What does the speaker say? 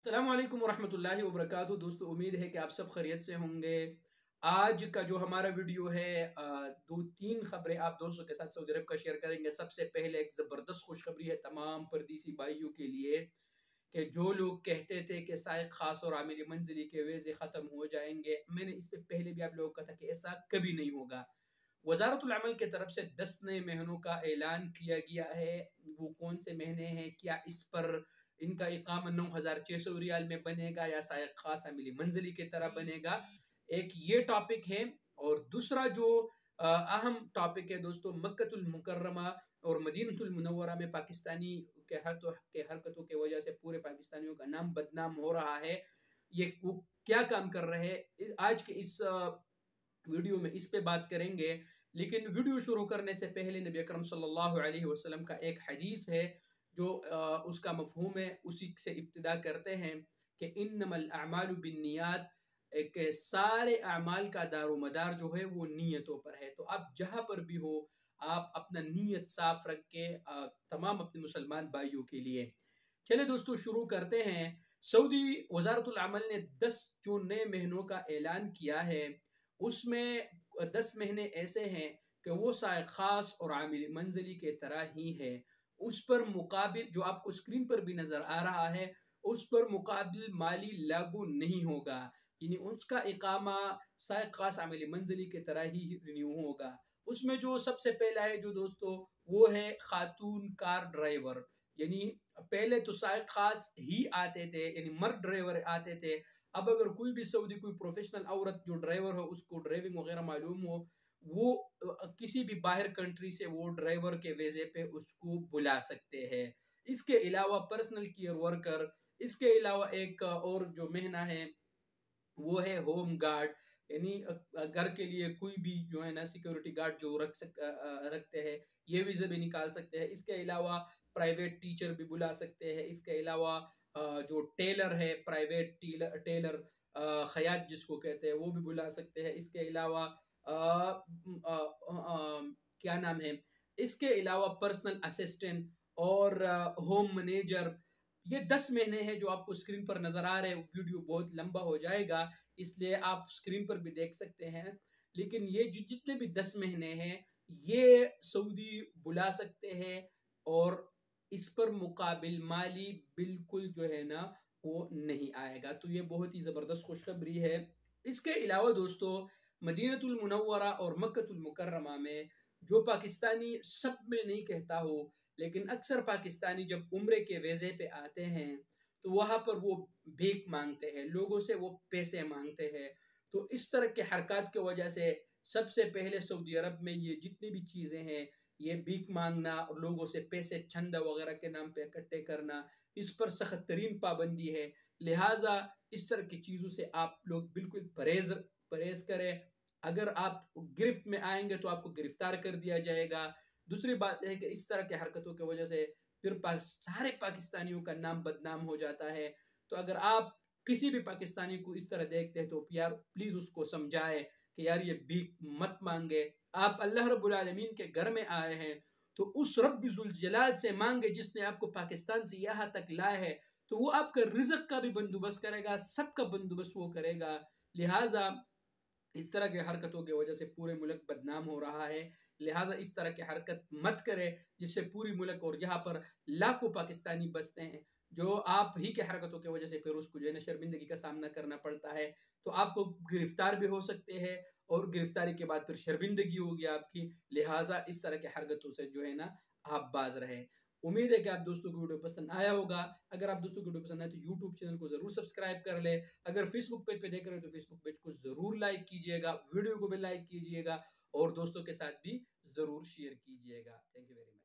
अस्सलाम वालेकुम वरहमतुल्लाहि वबरकातुहू। दोस्तों, उम्मीद है कि आप सब खैरियत से होंगे। आज का जो हमारा वीडियो है, दो तीन खबरें आप दोस्तों के साथ सऊदी अरब का शेयर करेंगे। सबसे पहले एक ज़बरदस्त खुशखबरी है तमाम परदेसी भाइयों के लिए कि जो लोग कहते थे कि साइक खास और आमिर मंजिली के वीज़े ख़त्म हो जाएंगे, मैंने इससे पहले भी आप लोगों को कहा था कि ऐसा कभी नहीं होगा। वज़ारतुल अमल की तरफ से 10 नए महीनों का ऐलान किया गया है। वो कौन से महीने हैं, क्या इस पर इनका इकामा 9600 रियाल में बनेगा या शायद खास अमली मंजिली की तरह बनेगा, एक ये टॉपिक है। और दूसरा जो अहम टॉपिक है दोस्तों, मक्कतुल मुकर्रमा और मदीनतुल मुनव्वरा में पाकिस्तानी के हरकतों की वजह से पूरे पाकिस्तानियों का नाम बदनाम हो रहा है। ये वो क्या काम कर रहे हैं, आज के इस वीडियो में इस पे बात करेंगे। लेकिन वीडियो शुरू करने से पहले नबी अकरम सल्लल्लाहु अलैहि वसल्लम का एक हदीस है जो उसका मफहूम है, उसी से इब्तिदा करते हैं कि इन्नमल अमालु बिन्नियात, एक सारे अमाल का दारोमदार जो है वो नीयतों पर है। तो आप जहाँ पर भी हो, आप अपना नीयत साफ रख के तमाम अपने मुसलमान भाइयों के लिए चले दोस्तों शुरू करते हैं। सऊदी वजारतुल अमल ने 10 जो नए महीनों का ऐलान किया है, उसमें 10 महीने ऐसे हैं कि वो साए खास और आमिल मंजिली के तरह ही है। उस पर मुकाबिल जो आपको स्क्रीन पर भी नजर आ रहा है, उस पर मुकाबिल माली लागू नहीं होगा, यानी उसका इकामा साए खास आमिल मंजिली के तरह ही रिन्यू होगा। उसमें जो सबसे पहला है जो दोस्तों, वो है खातून कार ड्राइवर। यानी पहले तो साए खास ही आते थे, यानी मर्द ड्राइवर आते थे। अब अगर कोई भी सऊदी कोई प्रोफेशनल औरत जो ड्राइवर हो, उसको ड्राइविंग वगैरह मालूम हो, वो किसी भी बाहर कंट्री से वो ड्राइवर के वीजे पे उसको बुला सकते हैं। इसके अलावा पर्सनल केयर वर्कर, इसके अलावा एक और जो महीना है वो है होम गार्ड। यानी घर के लिए कोई भी जो है ना सिक्योरिटी गार्ड जो रखते हैं, ये वीजा भी निकाल सकते हैं। इसके अलावा प्राइवेट टीचर भी बुला सकते हैं। इसके अलावा जो टेलर है, प्राइवेट टेलर खयात जिसको कहते हैं, वो भी बुला सकते हैं। इसके अलावा क्या नाम है, इसके अलावा पर्सनल असिस्टेंट और होम मैनेजर। ये 10 महीने हैं जो आपको स्क्रीन पर नजर आ रहे हैं। वीडियो बहुत लंबा हो जाएगा, इसलिए आप स्क्रीन पर भी देख सकते हैं। लेकिन ये जितने भी 10 महीने हैं, ये सऊदी बुला सकते हैं और इस पर मुकाबिल माली बिल्कुल जो है ना वो नहीं आएगा। तो ये बहुत ही जबरदस्त खुशखबरी है। इसके अलावा दोस्तों, मदीनतुल मुनव्वरा और मक्कतुल मुकर्रमा में जो पाकिस्तानी सब में नहीं कहता हो, लेकिन अक्सर पाकिस्तानी जब उम्रे के वीजे पे आते हैं तो वहां पर वो भीख मांगते हैं, लोगों से वो पैसे मांगते हैं। तो इस तरह के हरकत की वजह से सबसे पहले सऊदी अरब में ये जितनी भी चीजें हैं, ये भीख मांगना और लोगों से पैसे चंदा वगैरह के नाम पे इकट्ठे करना, इस पर सख्त तरीन पाबंदी है। लिहाजा इस तरह की चीजों से आप लोग बिल्कुल परहेज करें। अगर आप गिरफ्त में आएंगे तो आपको गिरफ्तार कर दिया जाएगा। दूसरी बात है कि इस तरह के हरकतों की वजह से फिर सारे पाकिस्तानियों का नाम बदनाम हो जाता है। तो अगर आप किसी भी पाकिस्तानी को इस तरह देखते हैं तो यार प्लीज उसको समझाए कि यार ये भीख मत मांगे। आप अल्लाह रब्बुल आलमीन के घर में आए हैं तो उस रब्बुल जलाल से मांगे जिसने आपको पाकिस्तान से यहाँ तक लाया है। तो वो आपका रिज़्क का भी बंदोबस्त करेगा, सबका बंदोबस्त वो करेगा। लिहाजा इस तरह की हरकतों की वजह से पूरे मुल्क बदनाम हो रहा है। लिहाजा इस तरह की हरकत मत करें जिससे पूरी मुल्क और यहाँ पर लाखों पाकिस्तानी बसते हैं, जो आप ही की हरकतों की वजह से फिर उसको जो है ना शर्मिंदगी का सामना करना पड़ता है। तो आपको गिरफ्तार भी हो सकते हैं और गिरफ्तारी के बाद फिर शर्मिंदगी होगी आपकी। लिहाजा इस तरह की हरकतों से जो है ना आप बाज रहे। उम्मीद है कि आप दोस्तों को वीडियो पसंद आया होगा। अगर आप दोस्तों को वीडियो पसंद आए तो यूट्यूब चैनल को जरूर सब्सक्राइब कर ले। अगर फेसबुक पेज पे देख रहे हो तो फेसबुक पेज को जरूर लाइक कीजिएगा, वीडियो को भी लाइक कीजिएगा और दोस्तों के साथ भी जरूर शेयर कीजिएगा। Thank you very much.